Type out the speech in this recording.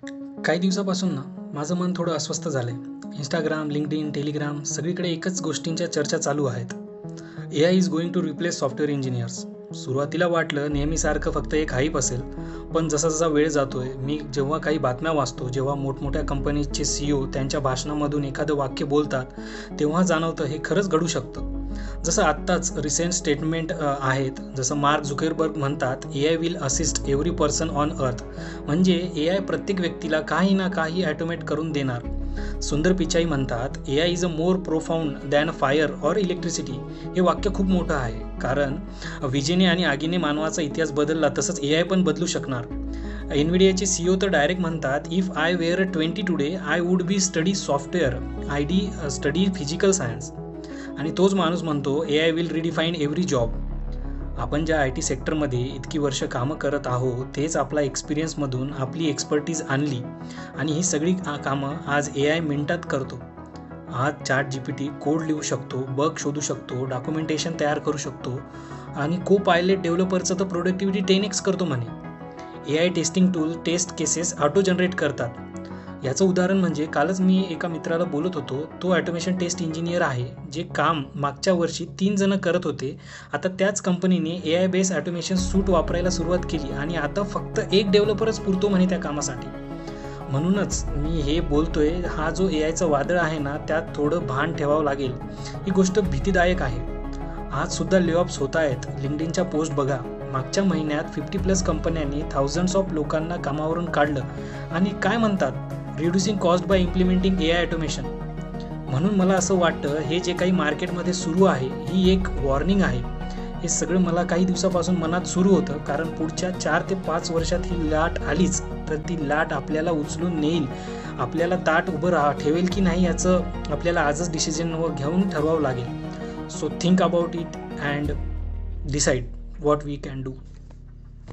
काही दिवसापासून ना माझं मन थोडं अस्वस्थ झालंय. इंस्टाग्राम, लिंक्डइन, टेलिग्राम सगळीकडे एकच गोष्टींच्या चर्चा चालू आहेत. AI is going to replace software engineers. सुरुवातीला वाटलं नेहमीसारखं फक्त एक हाईप असेल, पण जसा जसा वेळ जातोय, मी जेव्हा काही बातम्या वाचतो, जेव्हा मोठमोठ्या कंपनीजचे CEO त्यांच्या भाषणामधून एखादं वाक्य बोलतात, तेव्हा जाणवतं हे खरंच घडू शकतं. जसं आत्ताच रिसेंट स्टेटमेंट आहेत, जसं मार्क झुकरबर्ग म्हणतात, AI will assist every person on earth. म्हणजे AI प्रत्येक व्यक्तीला काही ना काही ॲटोमेट करून देणार. सुंदर पिचाई म्हणतात, AI is a more profound than fire or electricity. हे वाक्य खूप मोठं आहे, कारण विजेने आणि आगीने मानवाचा इतिहास बदलला, तसंच AI पण बदलू शकणार. NVIDIAचे CEO तर डायरेक्ट म्हणतात, if I were 20 today I would be study software, ID study physical science. आणि तोच माणूस म्हणतो, AI will redefine every job. आपण ज्या IT सेक्टरमध्ये इतकी वर्ष कामं करत आहोत, तेच आपला एक्सपिरियन्समधून आपली एक्सपर्टीज आणली आणि ही सगळी कामं आज AI मिनिटात करतो. आज ChatGPT कोड लिहू शकतो, बग शोधू शकतो, डॉक्युमेंटेशन तयार करू शकतो आणि को पायलट डेव्हलपरचं तर प्रोडक्टिव्हिटी 10x करतो म्हणे. AI testing tool test cases auto generate करतात. याचं उदाहरण म्हणजे कालच मी एका मित्राला बोलत होतो, तो ऑटोमेशन टेस्ट इंजिनियर आहे. जे काम मागच्या वर्षी 3 जण करत होते, आता त्याच कंपनीने AI बेस्ड ऑटोमेशन सूट वापरायला सुरुवात केली आणि आता फक्त एक डेव्हलपरच पुरतो म्हणे त्या कामासाठी. म्हणूनच मी हे बोलतोय, हा जो AIचा वादळ आहे ना, त्यात थोडं भान ठेवावं लागेल. ही गोष्ट भीतीदायक आहे. आज सुद्धा लेऑफ्स होत आहेत. लिंक्डइनच्या पोस्ट बघा, मागच्या महिन्यात 50+ कंपन्यांनी थाउजंड्स ऑफ लोकांना कामावरून काढलं आणि काय म्हणतात, reducing cost by implementing AI automation. म्हणून मला असं वाटतं, हे जे काही मार्केटमध्ये सुरू आहे, ही एक वॉर्निंग आहे. हे सगळं मला काही दिवसापासून मनात सुरू होतं, कारण पुढच्या 4 ते 5 वर्षात ही लाट आलीच तर ती लाट आपल्याला उचलून नेईल. आपल्याला ताट उभं ठेवेल की नाही, याचं आपल्याला आजच डिसिजन घेऊन ठरवावं लागेल. So think about it and decide what we can do.